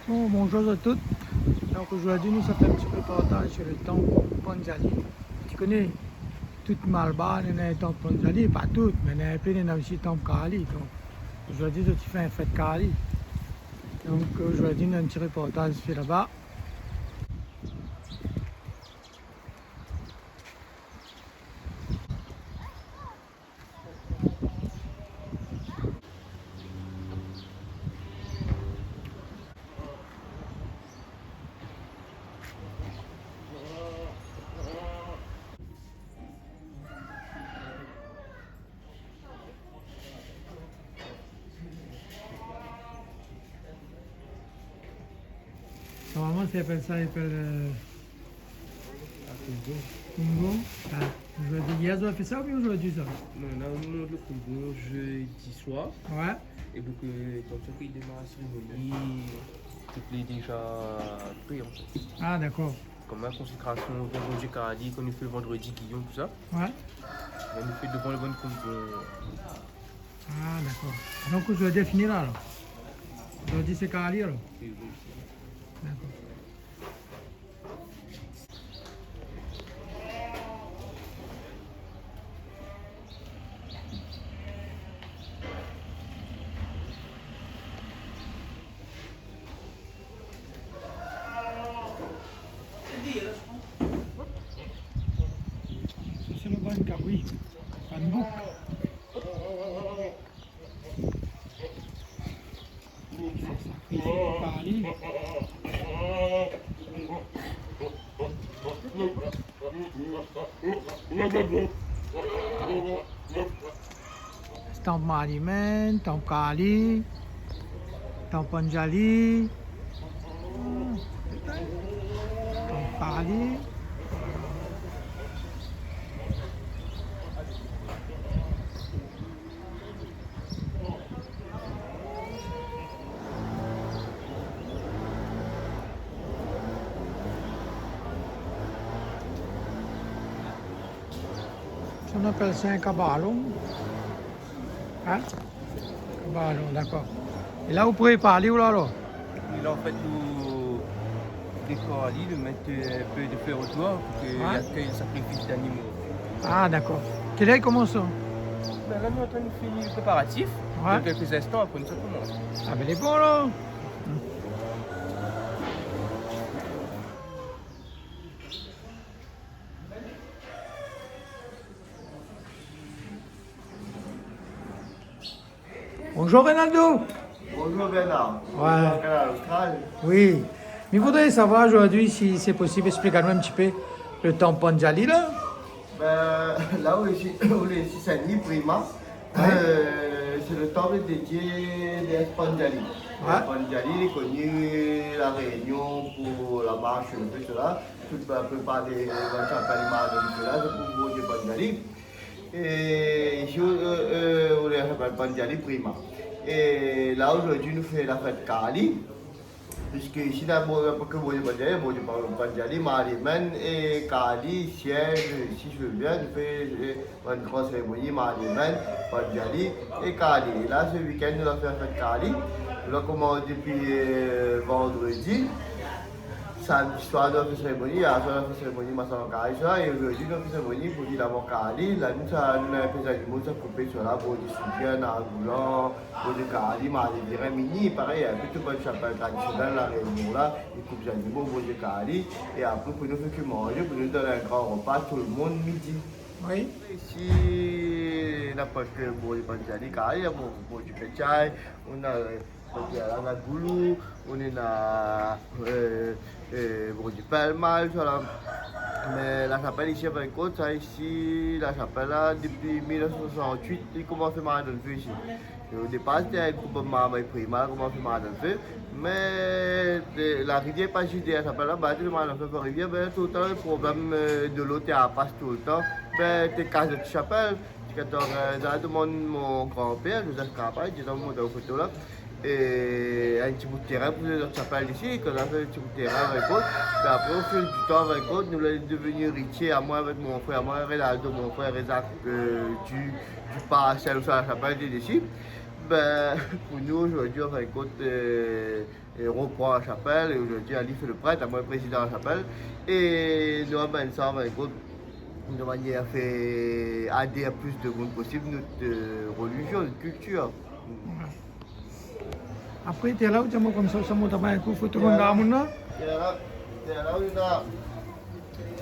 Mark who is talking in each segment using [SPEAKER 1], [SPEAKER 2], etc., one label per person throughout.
[SPEAKER 1] Bon, bonjour à toutes. Donc aujourd'hui, nous avons fait un petit reportage sur le temple Panjali. Tu connais toute Malbar, il y a un temple Panjali, pas toutes, mais il y a plein de aussi temple Kali. Donc aujourd'hui, tu fais un fête Kali. Donc aujourd'hui, nous avons un petit reportage sur là-bas. Normalement, ça s'appelle Congo. Ah, aujourd'hui, hier, vous avez fait ça ou bien aujourd'hui ça?
[SPEAKER 2] Non, là, on monte le Congo jeudi soir.
[SPEAKER 1] Ouais.
[SPEAKER 2] Et donc, comme ça, il démarre la cérémonie, tout est déjà prêt en fait.
[SPEAKER 1] Ah, d'accord.
[SPEAKER 2] Comme la consécration vendredi Kali, qu'on nous fait vendredi Guillaume, tout ça.
[SPEAKER 1] Ouais.
[SPEAKER 2] On nous fait devant le bon Congo.
[SPEAKER 1] Ah, d'accord. Donc aujourd'hui, fini là alors. Aujourd'hui, c'est Kali alors. D'accord. C'est le Banca, oui. Banbouk. C'est ça. Parler. Temple Mariman, Temple Kali, Temple Panjali, Temple Kali. On appelle ça un cabalon. Hein? Cabalon, d'accord. Et là, vous pouvez parler ou là, alors?
[SPEAKER 2] Et là, en fait, nous décorons Ali, de mettre un peu de feu autour pour qu'il accueille le sacrifice d'animaux.
[SPEAKER 1] Ah, d'accord. Quelle heure il commence ça?
[SPEAKER 2] Ben là, nous sommes en train de finir le préparatif.
[SPEAKER 1] Ouais.
[SPEAKER 2] Dans quelques instants, après, nous ça commence.
[SPEAKER 1] Ah, ben, il est bon, là. Bonjour, Ronaldo.
[SPEAKER 3] Bonjour Bernard.
[SPEAKER 1] Ouais.
[SPEAKER 3] Bonjour Canal Austral.
[SPEAKER 1] Oui. Mais je voudrais savoir aujourd'hui si c'est possible d'expliquer-nous un petit peu le temple Panjali, là.
[SPEAKER 3] Ben, là où je suis Sandy Prima, c'est le temple dédié des Panjali.
[SPEAKER 1] Ouais.
[SPEAKER 3] Panjali est connu la Réunion pour la marche, un peu cela. Toute la plupart des gens s'appellent de cela, c'est pour Dieu Panjali. Et ici, on les appelle Panjali Prima. Et là aujourd'hui, nous faisons la fête Kali. Puisque ici, d'abord, que vous voyez Panjali, Mariman et Kali siège, si je veux bien, je fais une grande cérémonie, Mariman, Panjali et Kali. Et là, ce week-end, nous avons fait la fête Kali. Nous avons commencé depuis vendredi. Samedi soir, nous avons fait cérémonie, hier soir, nous avons fait cérémonie, Massan Kali, et aujourd'hui, nous avons fait cérémonie pour dire l'avant Kali. Là, nous avons fait des animaux, ça coupé sur là, pour du soutien, un roulant, pour du Kali, mais des mini, pareil, un peu tout bonne chapelle traditionnelle, la réunion là, ils coupent des animaux, pour du Kali, et après, pour nous faire que manger, pour nous donner un grand repas, tout le monde midi.
[SPEAKER 1] Oui.
[SPEAKER 3] Ici, n'importe quel bout de Panjali, Kali, pour du Pechai, on a la goulou, on est là, du Palmal, voilà. Mais la chapelle ici à Côte, ça ici, la chapelle là, depuis 1968, il commence à faire dans le feu ici. Et au départ, c'était un groupe de mamans et primaires qui commence à faire dans le feu. Mais la rivière pas juste la chapelle là, bah, tout le monde a fait la rivière, ben, tout le temps, le problème de l'eau, tu passe tout le temps. Ben, tu casses de chapelle. J'ai demandé mon grand-père, Joseph Campagne, j'ai demandé une photo là. Et un petit bout de terrain pour notre chapelle ici, qu'on a fait un petit bout de terrain avec eux. Puis après, au fil du temps avec eux, nous sommes devenus riches, à moi avec mon frère, moi, Renaldo, mon frère Isaac, du parcelle sur la chapelle d'ici. ben, pour nous, aujourd'hui, on va écouter, on reprend la chapelle, et aujourd'hui, Ali fait le prêtre, moi, le président de la chapelle, et nous, ben, ça, on va écouter de manière à faire adhérer plus de monde possible notre religion, notre culture.
[SPEAKER 1] Après, tu es là où tu as comme ça, ça m'a tapé un coup, faut te rendre à mon nom.
[SPEAKER 3] C'est là où il a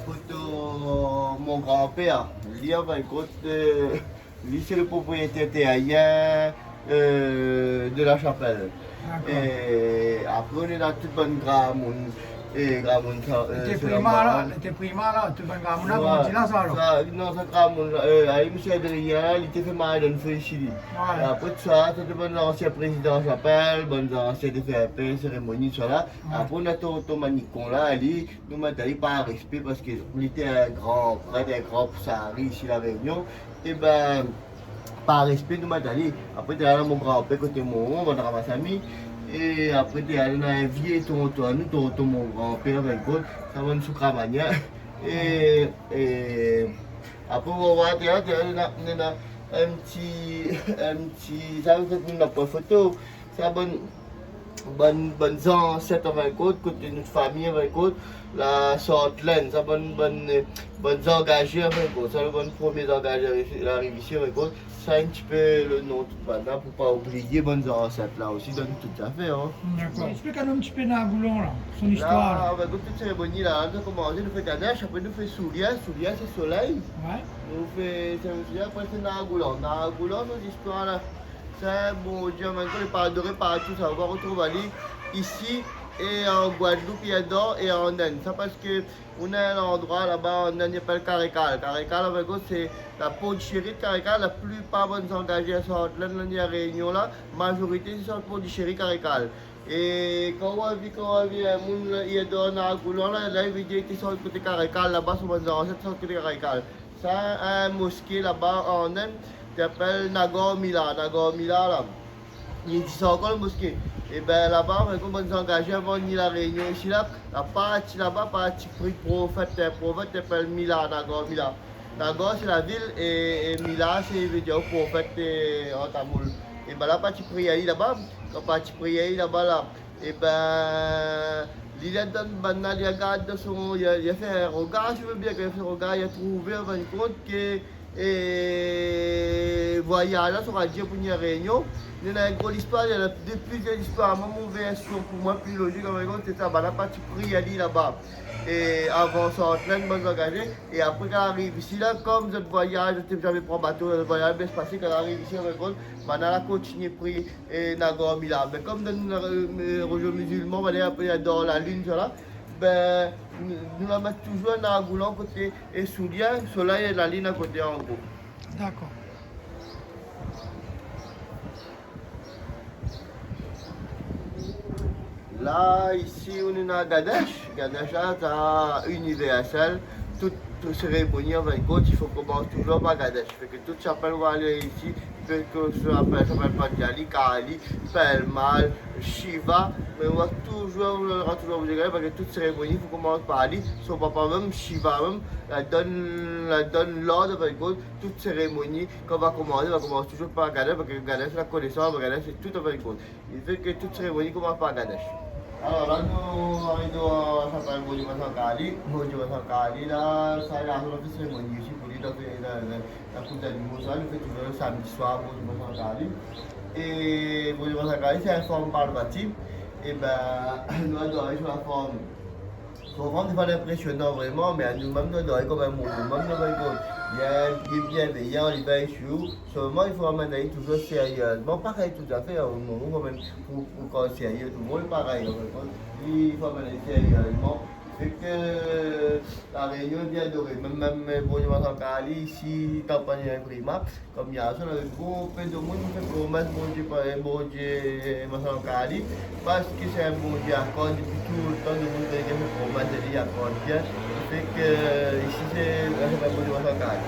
[SPEAKER 3] photo mon grand-père. Lui, on va écouter, lui, c'est le propriétaire terrien de la chapelle. Et après, on est dans toute bonne grande. Et Gramon,
[SPEAKER 1] T'es prima là, tu vas à mon nom, tu l'as ça alors.
[SPEAKER 3] non, ça Gramon, avec M. Adrien, il était fait mal dans le Chili. Après ça, c'était bon l'ancien président chapelle, bon l'ancien DFP, cérémonie, ça là. Après, on a tout Manicon là, il nous m'a dit par respect parce qu'il était un grand prêtre, un grand poussari ici à la Réunion. Et ben, par respect, nous m'a dit, après, tu es là, mon grand-père, côté mon, on va dans ma famille. Et après, tu es allé dans un vieux Toronto, nous, mon grand-père, avec God, ça va nous soukramania. Et après, on va voir, tu es allé dans un petit, ça veut dire qu'on n'a pas de photo, ça bonne ancêtres avec God, côté notre famille avec God, la Sortland, ça bonnes engagés avec God, ça le bon premier engagé arrive ici avec God. Ça un petit peu le nom tout pendant pour pas oublier bonnes ancêtres là aussi donne tout à fait hein.
[SPEAKER 1] D'accord. Explique-nous un petit peu Nagoulon là, son histoire.
[SPEAKER 3] Là, avec toute cérémonie là, on a commencé, nous fait Ganesh, après nous fait Soulia c'est soleil.
[SPEAKER 1] Ouais.
[SPEAKER 3] Nous fait Soulia, après c'est Nagoulon. Nagoulon, notre histoire là, c'est bon Dieu, maintenant les pas adorés partout, ça va retrouver ici et en Guadeloupe et en Inde. Ça parce que on a un endroit là-bas en Inde qui s'appelle Caracal. Caracal avec eux c'est la Pondichéry de Caracal, la plupart des engagés à Sortland, la Réunion là, majorité c'est sur Pondichéry Caracal. Et quand on a vu un monde il y a dans Nagoulon là, il dit qu'ils sont côté Caracal là-bas, sur les ancêtres sont côté Caracal. Ça un mosquée là-bas en Inde qui s'appelle Nagor Mila là. Il dit encore le mosquée. Et bien là-bas, on va nous engager avant de la réunion ici là. La partie là-bas, partie prix prophète s'appelle Mila, Nagor Mila. Nagor c'est la ville et Mila c'est veut dire prophète en tamoul. Et bien la partie prière là-bas, la partie prière là-bas là. Et ben il a donné banal, il a gardé son, il a fait un regard, je veux bien qu'il a fait un regard, il a trouvé un compte que et voyage là sur radio pour une réunion. Il y a une grande histoire, il y a plusieurs histoires. Moi, mon version pour moi plus logique, c'est ça, la partie prière là-bas. Et avant ça, plein de bonnes engagés. Et après, quand elle arrive ici, là, comme votre voyage, je n'ai jamais pris bateau, le voyage bien se passer, quand elle arrive ici, on a continué à prier et Nagor Mila. Mais comme dans le religion musulman, on va dans la lune, là, ben, nous la mettons toujours dans la goulon côté et Soulia, soleil et la ligne à côté en gros.
[SPEAKER 1] D'accord.
[SPEAKER 3] Là, ici, on est à Ganesh. Ganesh, c'est universel. Toute cérémonie avec God, il faut commencer toujours par Ganesh. Fait que toute chapelle va aller ici, fait que ça s'appelle Panjali, Kali, Pelmal, Shiva. Mais on va toujours vous dire parce que toute cérémonie, il faut commencer par Ali. Son papa même, Shiva même, la donne l'ordre avec God. Toute cérémonie, quand on va commencer toujours par Ganesh parce que Ganesh, la connaissance, Ganesh, c'est tout avec God. Il fait que toute cérémonie commence par Ganesh. Alors là, nous arrivons à Saint Bojima Sankali, là, ça a fait cérémonie ici pour lui, la coupe d'animaux, ça, il fait toujours le samedi soir, Bojima Sankali. Et Bojima Sankali, c'est une forme par le bâtiment. Et ben, nous adorons sur la forme. Souvent, c'est pas impressionnant vraiment, mais à nous-mêmes, nous adorons comme un monde. Il est bienveillant, il va sur. Seulement, il faut amener toujours sérieusement. Pareil, tout à fait, pour quand sérieux, tout le monde pareil. Il faut amener sérieusement. Fait que la réunion est bien adorée. Même Bojima Sankali, ici, campagne imprima, comme il y a ça, on a un gros peu de monde qui fait promesse Bojima Sankali, parce que c'est un bon Dieu accord depuis tout le temps, le monde qui fait promesse de lui accord bien. Fait que ici, c'est Bojima Sankali.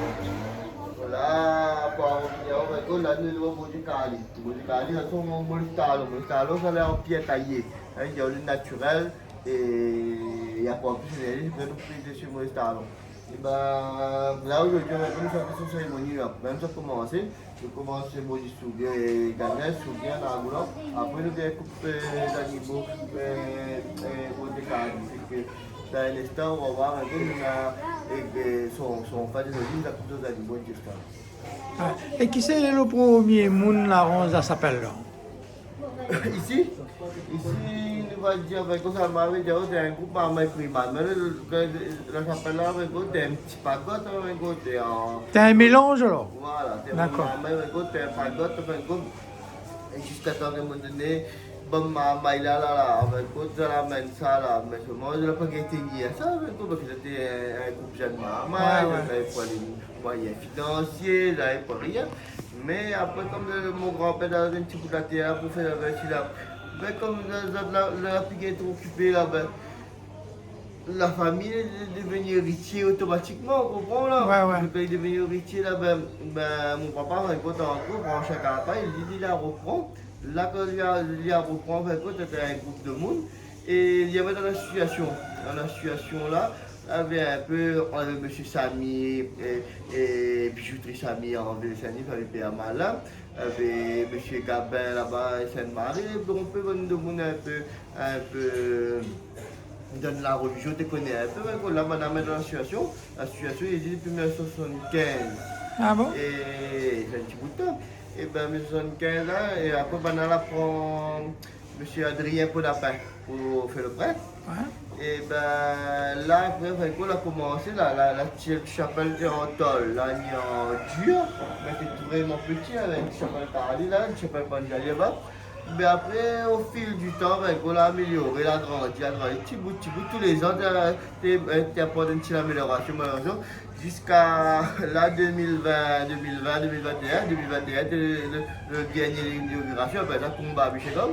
[SPEAKER 3] Voilà, pour en venir, là, nous devons Bojikali. Bojikali, ça sont mon stalo. Mon stalo, ça est en pierre taillée. Il y a le naturel. Et il y a pas plus de je peux nous priser sur mon stalo. Et ben, là aujourd'hui, on va faire cette cérémonie là. Même ça commencer. Je commence à manger soubien et gagner soubien dans la boulot. Après, nous allons couper les animaux pour des carnes. Dans l'instant, on va voir un peu son fait de vie, la coupe des animaux.
[SPEAKER 1] Et qui c'est le premier monde là, on s'appelle là?
[SPEAKER 3] Ici, nous va dire avec ça m'avait dit c'est un groupe armé primaire. Mais la chapelle là avec un petit pagode avec côté en.
[SPEAKER 1] C'est un mélange là?
[SPEAKER 3] Voilà, c'est
[SPEAKER 1] D'accord.
[SPEAKER 3] avec côté un pagode avec côté. Et jusqu'à temps de me donner bon ma là avec côté la main ça là, mais je mange la spaghetti ça avec côté parce que c'était un groupe jeune maman, j'avais pas les moyens financiers, j'avais pas rien. Mais après, comme mon grand-père dans un petit bout de la terre pour faire la vache là, ben, comme la fille est occupée là, ben, la famille est devenue héritier automatiquement, vous comprenez là?
[SPEAKER 1] Ouais.
[SPEAKER 3] Quand il est devenu héritier là, ben, mon papa, quand il est en cours, en chaque appel, il dit il a reprend. Là, quand il a reprend, ben, c'était un groupe de monde. Et il y avait dans la situation là, il y avait un peu M. Samy et bijouterie Samy en Ville-Saint-Denis, avec Pierre Malin, avec M. Gabin là-bas et Sainte-Marie. Donc on peut venir de monde un peu dans la religion, tu connais un peu. Là, madame est dans la situation est depuis 1975.
[SPEAKER 1] Ah bon?
[SPEAKER 3] Et c'est un petit bout de temps. Et bien 1975 là, et après, on apprend M. Adrien Podapin pour faire le prêtre.
[SPEAKER 1] Ouais.
[SPEAKER 3] Et ben là, après, on a commencé la chapelle de Antol, là, il y a en dur, mais c'est vraiment petit avec une chapelle Paradis, là, une chapelle Panjali là-bas. Mais après, au fil du temps, on l'a amélioré, l'a grandi, petit bout, tous les ans, il y a pas une petite amélioration, jusqu'à là 2020, 2021, le dernier inauguration, ben là, combat Bichelom.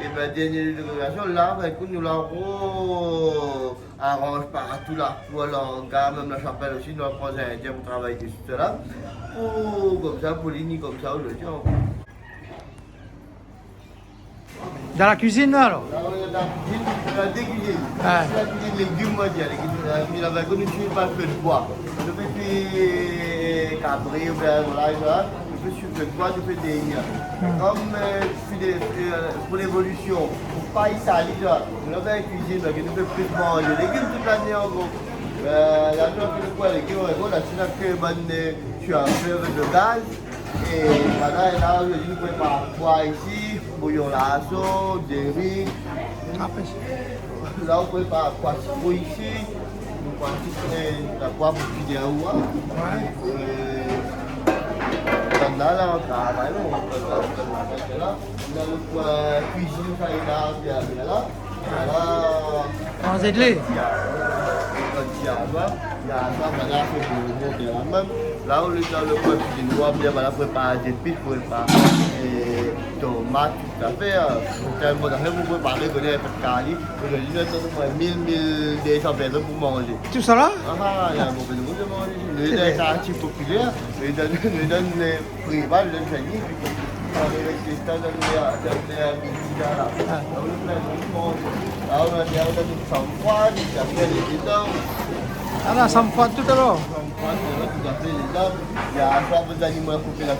[SPEAKER 3] Et bien, dernière inauguration, là, nous l'avons arrange partout là, pour l'hangar, même la chapelle aussi, nous apprenons un indien pour travailler dessus, là, pour comme ça, pour ligner comme ça, aujourd'hui.
[SPEAKER 1] Dans la cuisine là alors?
[SPEAKER 3] Là, on est dans la cuisine, on a deux cuisines.
[SPEAKER 1] Ah.
[SPEAKER 3] La cuisine légumes, moi, il avait connu pas le feu de bois. Je fais des cabris, ou bien voilà, je fais sur le feu de bois, je fais des liens. Comme pour l'évolution, pour ne pas y salir, on a une cuisine qui nous fait plus manger. Les légumes toute l'année en gros. La noix qui nous prend les légumes, là, c'est là que je suis un feu de gaz. Et voilà, là, je prépare pois ici, bouillon lasso, des riz. Là, on prépare pois citron ici. On prend la pois pour cuire au roi. Là, on travaille, on fait là. On a le pois cuisine, ça est là.
[SPEAKER 1] En zédelé?
[SPEAKER 3] Là où le pois cuisine, on va préparer des pites pour préparer tomates, tout à fait. Tellement d'affaires pour préparer des cali. Aujourd'hui, nous avons 1200 personnes pour manger.
[SPEAKER 1] Tout ça là?
[SPEAKER 3] Ah, il y a beaucoup de monde de manger. Nous avons des quartiers populaires, nous donnons des prix, nous donnons des familles.
[SPEAKER 1] Ah là, ça me froide tout à l'heure.
[SPEAKER 3] Il y a un peu d'animaux pour la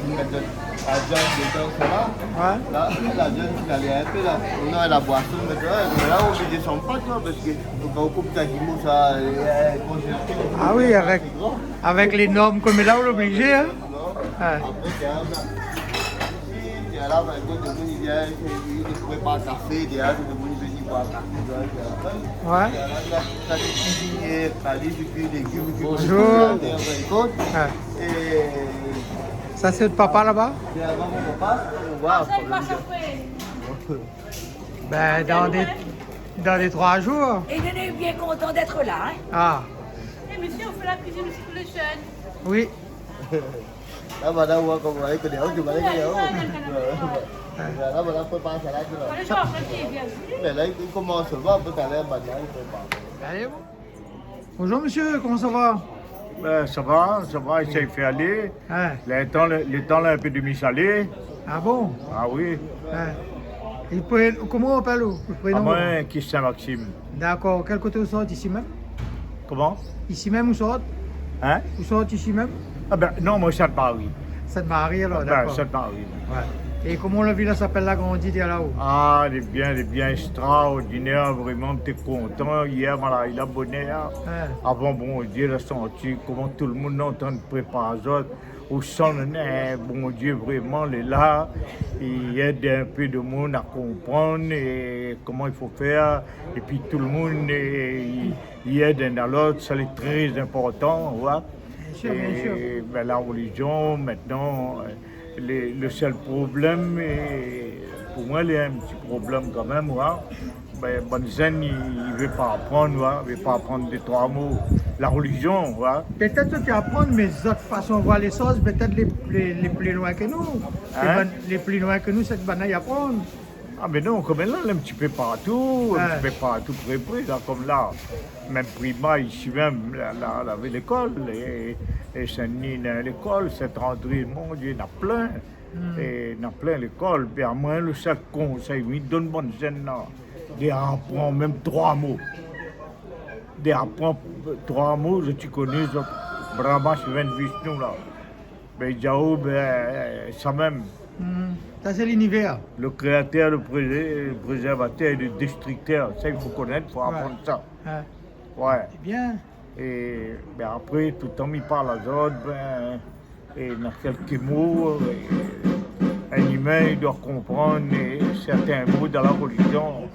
[SPEAKER 1] Ouais.
[SPEAKER 3] Là, la jeune qui allait un peu là. On a la boisson maintenant, mais là on descend pas parce que quand on coupe d'animaux, ça est congesté.
[SPEAKER 1] Ah oui, avec les normes comme là, on est obligé. Hein? Ouais.
[SPEAKER 3] Après, il y a là, il vient, il prépare un café, il y a des venir boire un café.
[SPEAKER 1] Ouais.
[SPEAKER 3] Ça des cuisiniers, des légumes.
[SPEAKER 1] Bonjour.
[SPEAKER 3] Et
[SPEAKER 1] ça c'est le papa là-bas?
[SPEAKER 3] c'est avant mon papa, on voit.
[SPEAKER 1] Ben dans les 3 jours.
[SPEAKER 4] Et il est bien content d'être là. Hein?
[SPEAKER 1] Ah,
[SPEAKER 5] Eh monsieur, on fait la cuisine aussi pour les jeunes.
[SPEAKER 1] oui.
[SPEAKER 3] Là, madame, on va comme on connaît, on va aller là, voilà, prépare ça là.
[SPEAKER 5] Allez, genre, vas-y, bien.
[SPEAKER 3] Mais là, il commence seulement, peut aller maintenant, il prépare.
[SPEAKER 1] Allez, bon. Bonjour monsieur, comment ça va?
[SPEAKER 6] Ben, ça va, il s'est fait aller.
[SPEAKER 1] Ouais.
[SPEAKER 6] Le temps là, un peu demi-salé.
[SPEAKER 1] Ah bon?
[SPEAKER 6] Ah oui.
[SPEAKER 1] Ouais. Et comment on appelle vous? Le
[SPEAKER 6] À
[SPEAKER 1] prénom?
[SPEAKER 6] moins qui Saint-Maxime.
[SPEAKER 1] D'accord, quel côté vous sortez? Ici même?
[SPEAKER 6] Comment?
[SPEAKER 1] Ici même vous sortez?
[SPEAKER 6] Hein?
[SPEAKER 1] Vous sortez ici même?
[SPEAKER 6] Ah ben non, moi, Sainte-Marie.
[SPEAKER 1] Sainte-Marie, alors,
[SPEAKER 6] Ben,
[SPEAKER 1] d'accord.
[SPEAKER 6] Sainte-Marie.
[SPEAKER 1] Ouais. Et comment la ville s'appelle là, quand on dit là-haut?
[SPEAKER 6] Ah, elle est bien extraordinaire, vraiment, t'es content. Hier, voilà, il a bonheur.
[SPEAKER 1] Ouais.
[SPEAKER 6] Avant, bon Dieu, l'a senti, comment tout le monde est en train de préparer ça. Au son, bon Dieu, vraiment, il est là. Il aide un peu de monde à comprendre et comment il faut faire. Et puis tout le monde, il aide un à l'autre, ça c'est très important. Voilà.
[SPEAKER 1] Bien sûr, bien sûr.
[SPEAKER 6] Et ben, la religion, maintenant, le seul problème, pour moi, il y a un petit problème quand même. Voilà. Ben, Bonzen, il ne veut pas apprendre, voilà. Il ne veut pas apprendre des trois mots. La religion, voilà.
[SPEAKER 1] Peut-être que tu apprends, mais d'autres façons de voir les choses, peut-être les plus loin que nous.
[SPEAKER 6] Hein?
[SPEAKER 1] Les plus loin que nous, cette banaille apprendre.
[SPEAKER 6] Ah mais non, comme là, un petit peu partout,
[SPEAKER 1] Ouais.
[SPEAKER 6] un petit peu partout près, là, comme là. Même Prima, ici même, là, l'école, et Saint-Denis, l'école, Saint-André, mon Dieu, il y en a plein. Et il y en a plein l'école. Puis à moi, le seul conseil, il donne bonne scène, là. D'apprendre même trois mots. D'apprendre trois mots, tu connais, Brahma, Shivan, Vishnu, là. Ben, Jao, ben, ça même.
[SPEAKER 1] Ça, c'est l'univers.
[SPEAKER 6] Le créateur, le préservateur et le destructeur, ça il faut connaître, il faut apprendre ça.
[SPEAKER 1] Hein.
[SPEAKER 6] Ouais.
[SPEAKER 1] C'est bien.
[SPEAKER 6] Et ben, après, tout le temps, il parle à d'autres, ben, et dans quelques mots, un humain il doit comprendre certains mots dans la religion.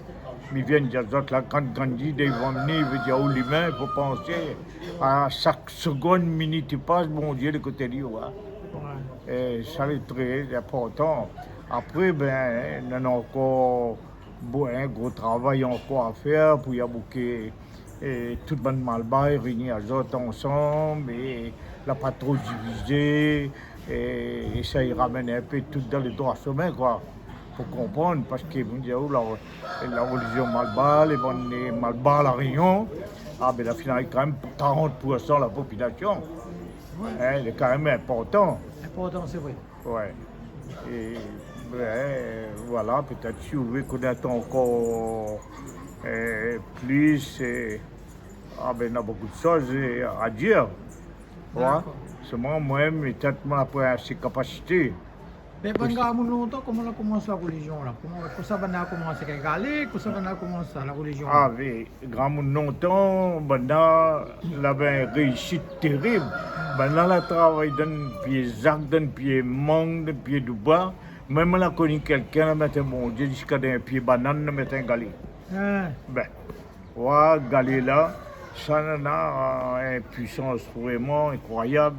[SPEAKER 6] Ils viennent dire là, quand Gandhi ils vont venir, il veut dire où l'humain, il faut penser à chaque seconde, minute qui passe, mon Dieu, le côté du roi. Et ça c'est très important. Après, ben, on a encore un gros travail encore à faire pour y abouquer tout le monde malbas réunir les autres ensemble et la pas trop diviser et ça y ramène un peu tout dans le droit chemin quoi. Pour comprendre, parce que la religion malbas, les bonnes malbas, la Réunion, ah ben la finale quand même 40% de la population. Hein, c'est quand même important.
[SPEAKER 1] Important, c'est vrai.
[SPEAKER 6] Ouais. Et ben, voilà, peut-être si vous voulez connaître encore plus, ah ben, il y a beaucoup de choses à dire. Ouais. Seulement, moi-même, peut-être après ces capacités.
[SPEAKER 1] Mais pendant longtemps, comment on a commencé la religion là? Comment ça va commencer à Galé? Comment ça va commencer la religion?
[SPEAKER 6] Ah oui, grand monde longtemps, maintenant, il avait une réussite terrible. Maintenant, il travaille d'un pied zac, d'un pied mangue, d'un pied du bas. Même là, connu quelqu'un, il mettait mon Dieu, jusqu'à un pied banane, il mettait un galé.
[SPEAKER 1] Hein.
[SPEAKER 6] Ben, ouais, galé là, ça a une puissance vraiment incroyable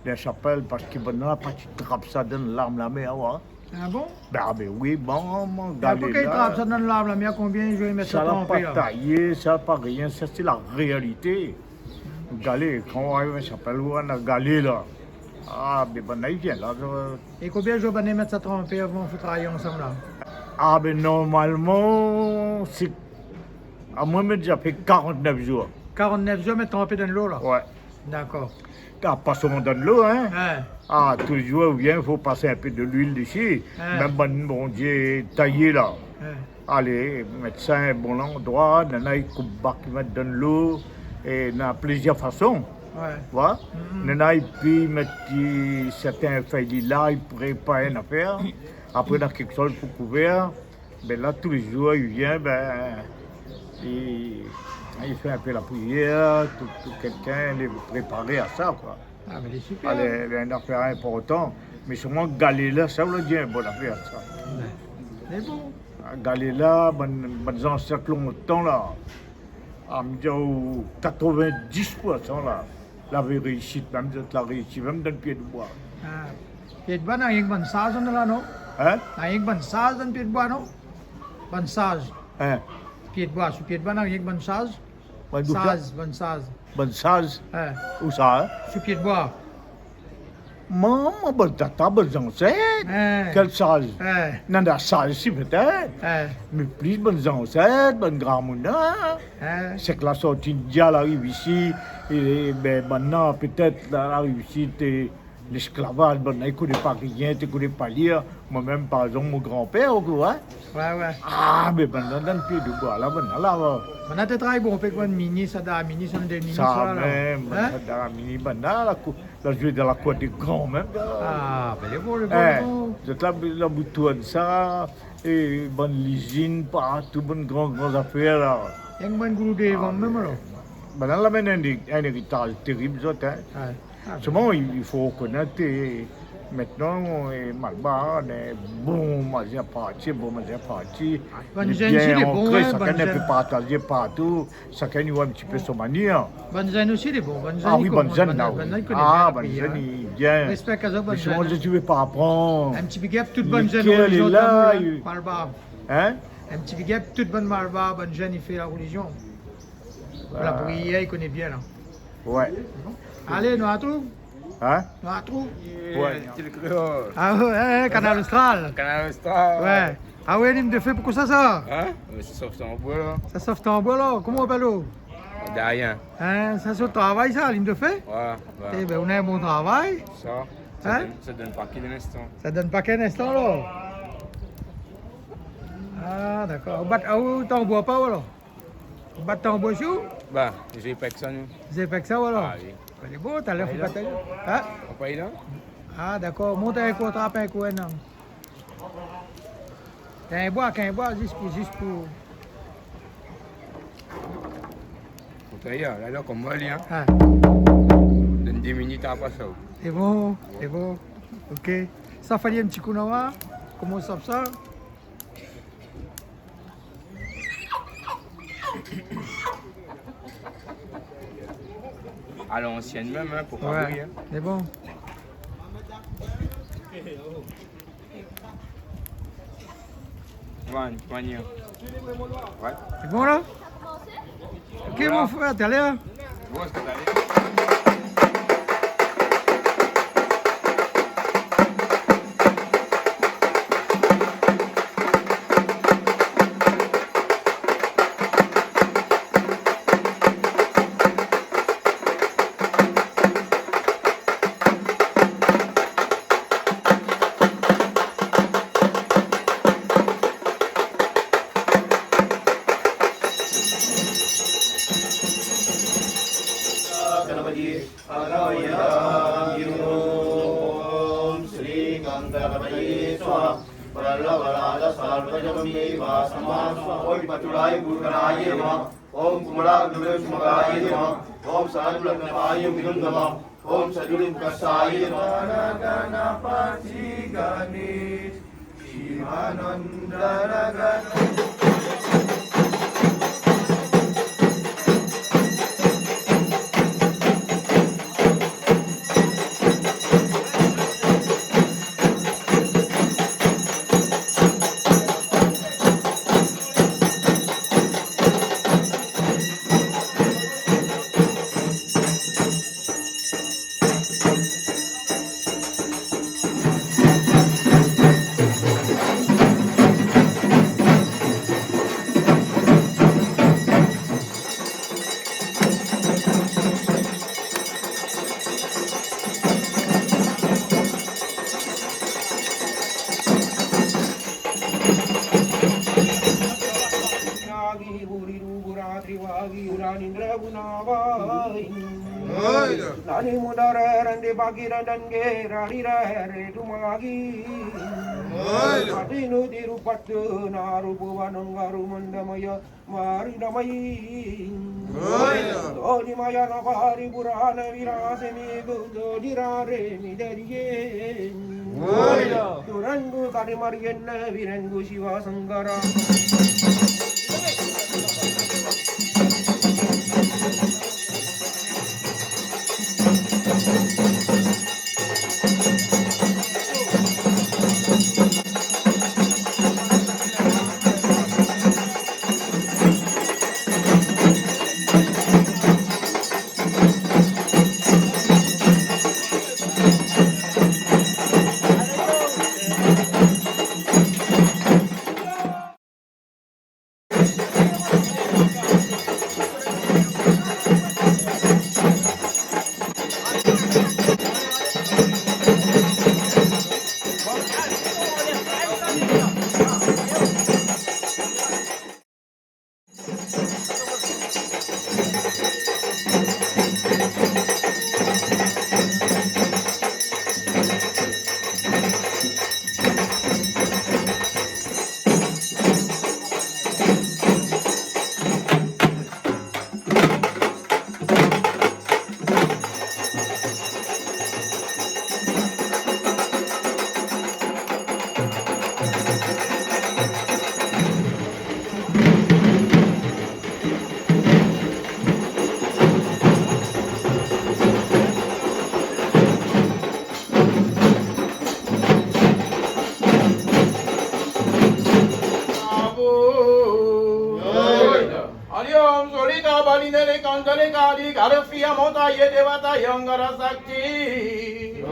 [SPEAKER 6] d'un chapelle, parce que maintenant, pas tu trappes ça dans l'arme la mer, ouais.
[SPEAKER 1] Ah bon?
[SPEAKER 6] Ben oui, bon, mon
[SPEAKER 1] Pourquoi
[SPEAKER 6] galé
[SPEAKER 1] il trappe ça dans l'arbre là? Mais à combien je vais mettre
[SPEAKER 6] ça
[SPEAKER 1] ça
[SPEAKER 6] n'a
[SPEAKER 1] en
[SPEAKER 6] pas
[SPEAKER 1] paix là?
[SPEAKER 6] taillé, ça n'a pas rien, ça c'est la réalité. Galé, quand on arrive, ça s'appelle où on a galé là. Ah, ben bon, il vient là.
[SPEAKER 1] Et combien je vais mettre ça en paix avant de travailler ensemble là?
[SPEAKER 6] Ah, ben normalement, c'est. À moi, mais déjà fait 49 jours.
[SPEAKER 1] 49 jours, mettre en paix dans l'eau là?
[SPEAKER 6] Ouais.
[SPEAKER 1] D'accord.
[SPEAKER 6] Ah, pas seulement dans l'eau, hein.
[SPEAKER 1] Hein.
[SPEAKER 6] Ah, tous les jours, il faut passer un peu de l'huile dessus.
[SPEAKER 1] Ouais.
[SPEAKER 6] Même bon Dieu, taillé là.
[SPEAKER 1] Hein.
[SPEAKER 6] Allez, mettre ça à un bon endroit, il y en a qui coupent bac, qui mettent dans l'eau, et il y en a plusieurs façons.
[SPEAKER 1] Ouais.
[SPEAKER 6] Voilà. Il y en a qui mettent certains feuilles là, ils préparent une affaire. Après, il y a quelque chose pour couvrir. Ben là, tous les jours, il vient, ben, il fait un peu la prière, tout quelqu'un est préparé à ça, quoi.
[SPEAKER 1] Ah, mais c'est super.
[SPEAKER 6] Allez, il y a une affaire importante, mais sûrement Galé là, ça veut dire une bonne affaire, ça.
[SPEAKER 1] C'est bon.
[SPEAKER 6] Galé là, bonnes ancêtres longtemps là, à 90% là, la réussite, même de la réussite, même dans le pied de bois.
[SPEAKER 1] Ah. Pied de bois, il y a une bonne sage dans là, non?
[SPEAKER 6] Hein?
[SPEAKER 1] Il y a une bonne sage dans le pied de bois, non? Bonne sage.
[SPEAKER 6] Hein?
[SPEAKER 1] Pied de bois, sur pied de bois, il y a une bonne sage?
[SPEAKER 6] Bonne
[SPEAKER 1] Sage, bonne sage.
[SPEAKER 6] Bonne sage,
[SPEAKER 1] Hein.
[SPEAKER 6] où ça, hein?
[SPEAKER 1] Sur pied de bois.
[SPEAKER 6] Maman, bonne tata, bonnes ancêtres.
[SPEAKER 1] Hein.
[SPEAKER 6] Quelle sage?
[SPEAKER 1] Hein.
[SPEAKER 6] Non, la sage, si peut-être.
[SPEAKER 1] Hein.
[SPEAKER 6] Mais plus bonnes ancêtres, bonnes grand-mouna.
[SPEAKER 1] Hein.
[SPEAKER 6] C'est que la sortie de Dial arrive ici, et ben, maintenant peut-être la réussite l'esclavage, bon, il ne connaît pas rien, il ne connaît pas lire. Moi-même, par exemple, mon grand-père, quoi.
[SPEAKER 1] Ouais.
[SPEAKER 6] Ah, mais maintenant, dans le pied de bois, là, là.
[SPEAKER 1] Maintenant, tu travailles bon, fait quoi, mini, ça da mini, ça des mini,
[SPEAKER 6] Ça
[SPEAKER 1] là.
[SPEAKER 6] même,
[SPEAKER 1] Hein?
[SPEAKER 6] ça da mini, maintenant, la jouer dans la cour des grands, même.
[SPEAKER 1] Ah, ben les
[SPEAKER 6] Eh,
[SPEAKER 1] bons.
[SPEAKER 6] c'est la boutonne, ça, et bonne l'usine, partout, bonne grandes affaires, là.
[SPEAKER 1] Il y a un bon groupe de vents, même, là.
[SPEAKER 6] Maintenant, là, maintenant, un héritage terrible, ça, hein.
[SPEAKER 1] Ouais.
[SPEAKER 6] Seulement, il faut reconnaître, maintenant, Malbar, bon, c'est parti,
[SPEAKER 1] Bonne jeune, c'est des bons, hein,
[SPEAKER 6] chacun
[SPEAKER 1] bonne
[SPEAKER 6] peut
[SPEAKER 1] jeune.
[SPEAKER 6] partager partout, chacun y voit un petit peu son manière.
[SPEAKER 1] Bonne aussi, les bons.
[SPEAKER 6] Ah oui, bonne jeune, là,
[SPEAKER 1] Bonne
[SPEAKER 6] oui.
[SPEAKER 1] il connaît
[SPEAKER 6] Ah,
[SPEAKER 1] bien.
[SPEAKER 6] bonne jeune, il vient.
[SPEAKER 1] Respect à ça,
[SPEAKER 6] Mais
[SPEAKER 1] bonne
[SPEAKER 6] seulement,
[SPEAKER 1] jeune.
[SPEAKER 6] je ne vais pas apprendre.
[SPEAKER 1] Un petit big up, toute bonne jeune
[SPEAKER 6] Lequel
[SPEAKER 1] religion.
[SPEAKER 6] est là,
[SPEAKER 1] t'as vu,
[SPEAKER 6] il-
[SPEAKER 1] Malbar.
[SPEAKER 6] Hein?
[SPEAKER 1] Un petit big up, toute bonne Malbar, bonne jeune, il fait la religion. La bruyère, il connaît bien, là.
[SPEAKER 6] Ouais.
[SPEAKER 1] Allez, nous à tout.
[SPEAKER 6] Hein?
[SPEAKER 1] Nous à tout.
[SPEAKER 6] Ouais.
[SPEAKER 2] C'est le créole.
[SPEAKER 1] Ah ouais, Canal Austral.
[SPEAKER 2] Canal Star.
[SPEAKER 1] Ouais. Ah ouais, il me fait pourquoi ça?
[SPEAKER 2] Hein? C'est sauf en bois là.
[SPEAKER 1] Ça sauve ton bois là, comment on appelle l'eau?
[SPEAKER 2] Derrière.
[SPEAKER 1] Hein, ça sauve travail ça, il me fait?
[SPEAKER 2] Voilà.
[SPEAKER 1] Eh ben, on a un bon travail.
[SPEAKER 2] Ça.
[SPEAKER 1] Hein?
[SPEAKER 2] Ça donne pas qu'il instant.
[SPEAKER 1] Ça donne pas qu'un instant là. Ah d'accord. Où t'en bois pas voilà? On bat ton bois chou?
[SPEAKER 2] Bah, j'ai pas que ça nous.
[SPEAKER 1] C'est pas que ça voilà.
[SPEAKER 2] Ah oui.
[SPEAKER 1] Elle est beau, t'as l'air faut pas t'aller. Hein?
[SPEAKER 2] On paye là?
[SPEAKER 1] Ah d'accord, monte un coup, attrape un coup, non. Qu'un bois, juste pour.
[SPEAKER 2] On paye là, comme moi, hein.
[SPEAKER 1] Ah,
[SPEAKER 2] Donne 10 minutes après ça.
[SPEAKER 1] c'est bon. Ok. Ça fallait un petit coup noir. Comment ça ça?
[SPEAKER 2] À l'ancienne même, hein, pour pas
[SPEAKER 1] Ouais,
[SPEAKER 2] briller.
[SPEAKER 1] c'est bon.
[SPEAKER 2] Manière. Ouais.
[SPEAKER 1] C'est bon là? Ok mon frère, t'es là?
[SPEAKER 2] Bon, est-ce que t'as allé?
[SPEAKER 3] ओम कुमलाग्रस्मगाय नमः ओम साधुलग्नपाय विदुं नमः ओम सजुलिकसाय नमः गणपति गणेश Shivanand
[SPEAKER 7] Nani mudara rande bagira dange rani re tumagi. Adinu diru patu naru buvanungaru mandamaya mari damai. Dodi maya navari burana virase mi gudo dirare mi deriye. Durangu kari mariyenna virangu shiva sangara.
[SPEAKER 8] Mandale Kali, Garafia Mota Yedevata Yangara Sakti.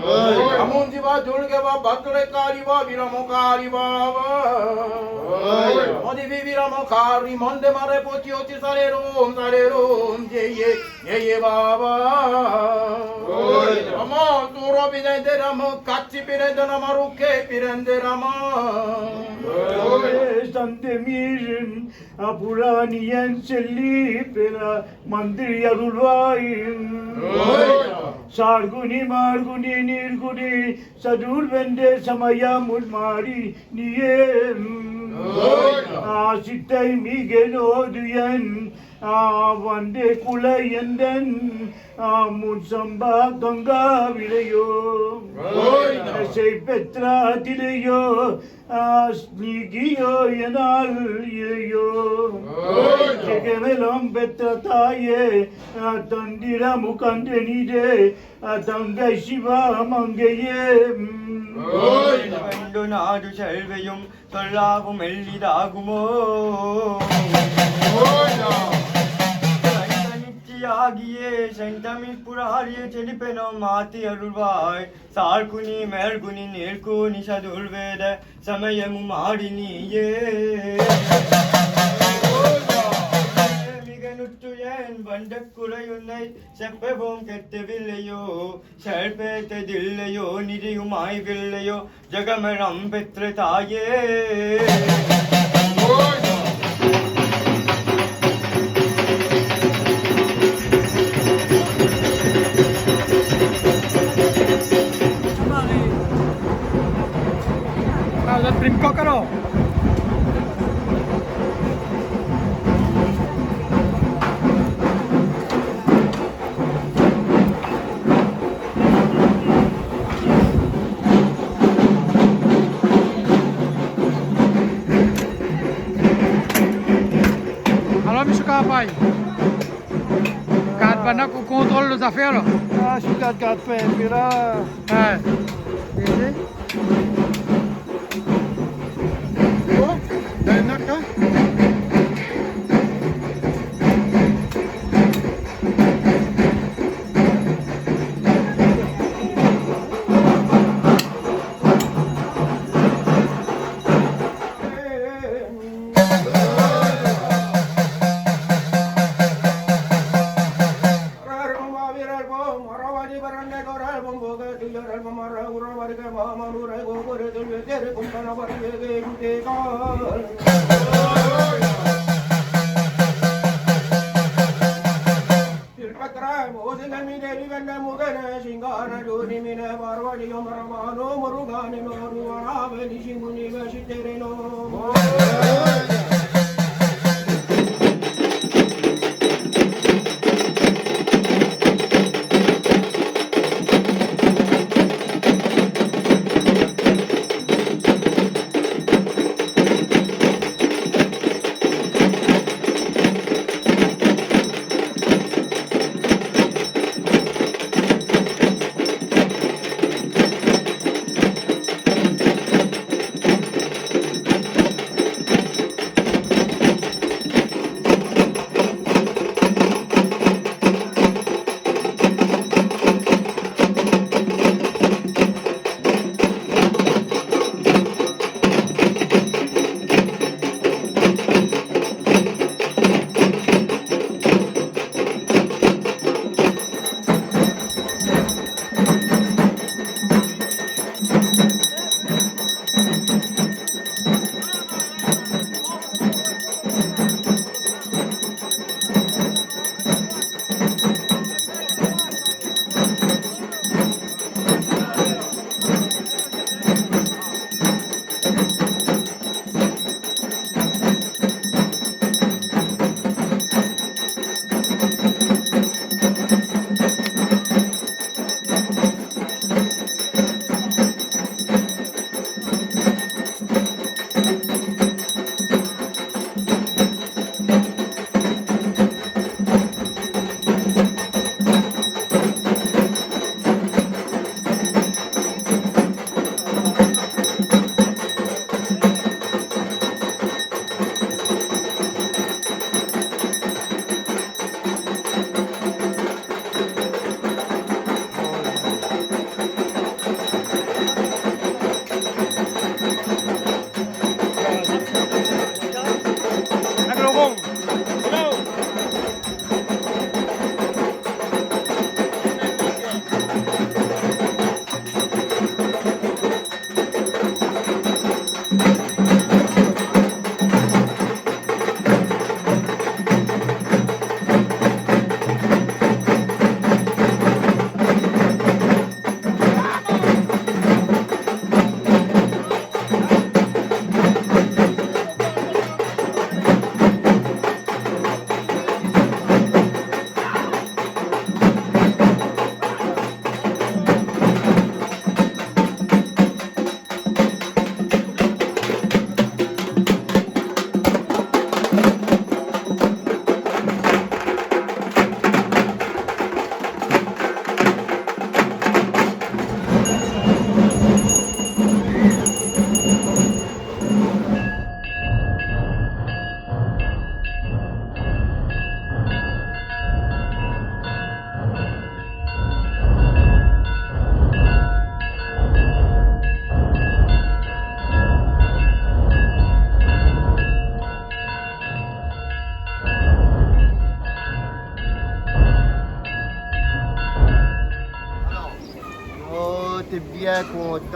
[SPEAKER 8] Amundiva Dulgava Bature Kaliva, Viramokari Baba. Modivi Viramokari, Monde Marepotio Salerum, Ye Baba. Amon, tu Robine de Ramo, Kati Pirendana Maruke, Pirenderama.
[SPEAKER 6] Santemirin Apuraniyen Selli Pera Mandriya Rulvayin Sarguni Marguni Nirguni Sadur Vende Samaya Mulmari Niyem Asitay Migeno Duyen Vande Kulayenden Munsamba Ganga Vilayo Say Petra Tilayo Snigiyo Yanal Ilayo Jegemelam Petra Taye Tandira Mukandenide Tanga Shiva Mangayem
[SPEAKER 9] Vendo Nadu Selveyum Solavum Ellidagumo Yagiye Sentami Purari Telipeno Mati Arulvai Sarkuni Merguni Nirkuni Sadulveda Samayam Marini Ye Miganutuyan Bandakurayunai Sepevom Ketevilayo Serpete Dillayo Nidiumai Villayo Jagamaram Petretaye
[SPEAKER 1] Primo Coccolo. Alors, M. Campagne, cadre pendant qu'on contrôle les affaires là.
[SPEAKER 7] Ah, je suis 4 fait, puis là.
[SPEAKER 1] Ouais.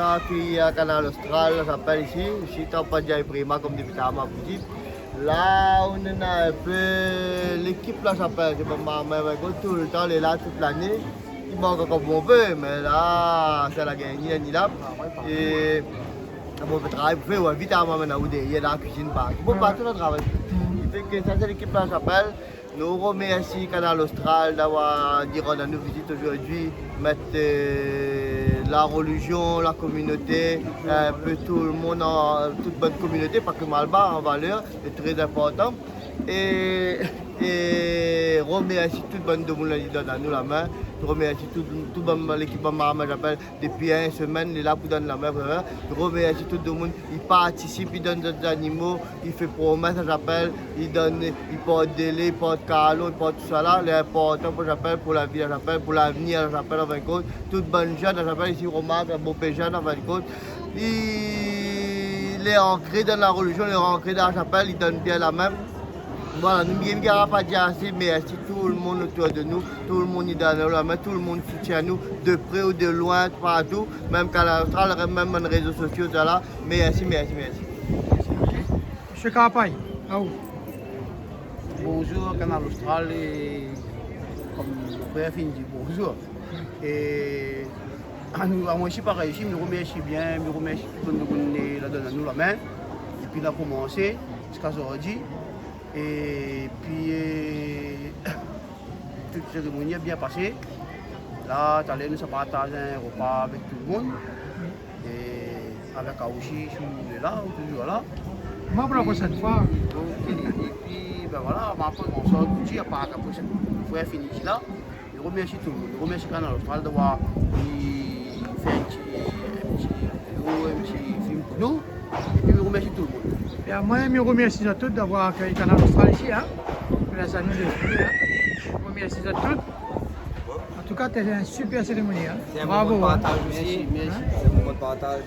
[SPEAKER 3] important qu'il y a un canal austral, ça s'appelle ici Tom Pandjali Prima, comme depuis Tama Poutine. Là, on a un peu l'équipe là, s'appelle, c'est pas mal, tout le temps, elle est là toute l'année. Il manque encore un peu, mais là, c'est la gagné, ni là. Et on peut travailler pour faire vite à maintenant, il y a la cuisine, bon, pas tout le travail. Il fait que ça, c'est l'équipe là, s'appelle. Nous remercions Canal Austral d'avoir dit à nous visite aujourd'hui, mettre la religion, la communauté, un peu tout le monde, toute bonne communauté, pas que Malba en valeur, c'est très important. Et remercie toute bonne de monde qui donne à nous la main. Je remercie toute l'équipe de Marama, j'appelle, depuis une semaine, il est là pour donner la main. Je remercie tout le monde, il participe, il donne des animaux, il fait promesses, j'appelle, il porte des laits, il porte calot, il porte tout ça là. L'important pour la vie, j'appelle, pour l'avenir, j'appelle, en fin de compte. Toute bonne jeune, j'appelle ici Romain, un beau jeune, en fin de compte. Il est ancré dans la religion, il est ancré dans la chapelle, il donne bien la main. Voilà, nous ne pouvons pas dire assez, mais merci tout le monde autour de nous, tout le monde est dans la main, tout le monde soutient nous, de près ou de loin, partout, même quand l'Austral, même dans les réseaux sociaux, là. Merci.
[SPEAKER 1] Monsieur Karapaï, à où?
[SPEAKER 10] Bonjour, Canal Austral, et comme le frère Fin dit bonjour. Et à moi, je ne suis pas réussi, je me remercie bien, je me remercie tout le monde qui donne à nous la main. Et puis, il a commencé jusqu'à aujourd'hui. Et puis, toute cérémonie est bien passée. Là, tout à l'heure, nous avons partagé un repas avec tout le monde. Et avec Aouchi, je suis là, toujours là.
[SPEAKER 1] Comment pour la prochaine fois?
[SPEAKER 10] Et puis, ben voilà, on sort tout de suite, à part la prochaine fois, fini là. Je remercie tout le monde. Je remercie Canal Austral d'avoir fait un petit film pour nous. Et puis, je remercie tout le monde.
[SPEAKER 1] Et moi, je remercie à tous d'avoir accueilli Canal Austral ici. Merci à nous de venir. Je remercie à tous. En tout cas, c'était une super cérémonie.
[SPEAKER 2] C'est un
[SPEAKER 1] Bravo.
[SPEAKER 2] moment de partage aussi.
[SPEAKER 10] Merci.
[SPEAKER 2] C'est un moment de partage.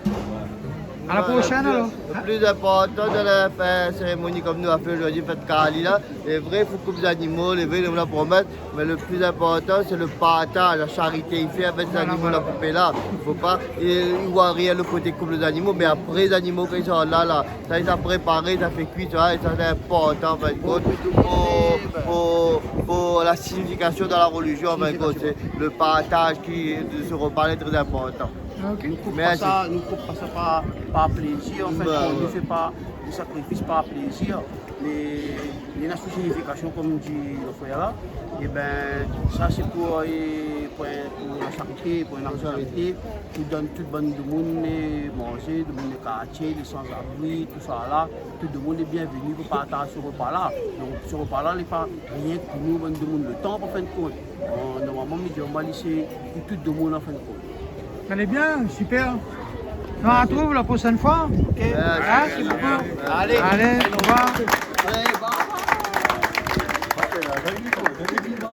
[SPEAKER 1] À la prochaine alors.
[SPEAKER 3] Le plus important de la cérémonie comme nous avons fait aujourd'hui, fête Kali là, les vrais faut couper les animaux, les vrais nous la promettre, mais le plus important c'est le partage, la charité. Il fait avec les animaux la poupée là. Il faut pas, il voit rien le côté coupe les animaux, mais après les animaux quand ils sont là, ça ils ont préparé, ça fait cuire, et ça c'est important en fait, pour la signification de la religion en fait, c'est le partage de ce repas est très important.
[SPEAKER 1] Okay.
[SPEAKER 10] Nous ne coupons pas ça, par plaisir, en fait, on ne fait pas de sacrifice par plaisir, mais il y a une signification, comme dit le frère là, et bien ça c'est pour la charité, pour une actualité, qui donne tout le monde manger, le monde quartier, les sans-abri, tout ça là, tout le monde est bienvenu pour partager ce repas là. Donc ce repas là n'est pas rien pour nous, le monde le temps en fin de compte. Normalement, on va laisser tout le monde en fin de compte.
[SPEAKER 1] Allez bien, super. On se retrouve la prochaine fois.
[SPEAKER 10] Okay.
[SPEAKER 1] Merci beaucoup. Allez, au revoir.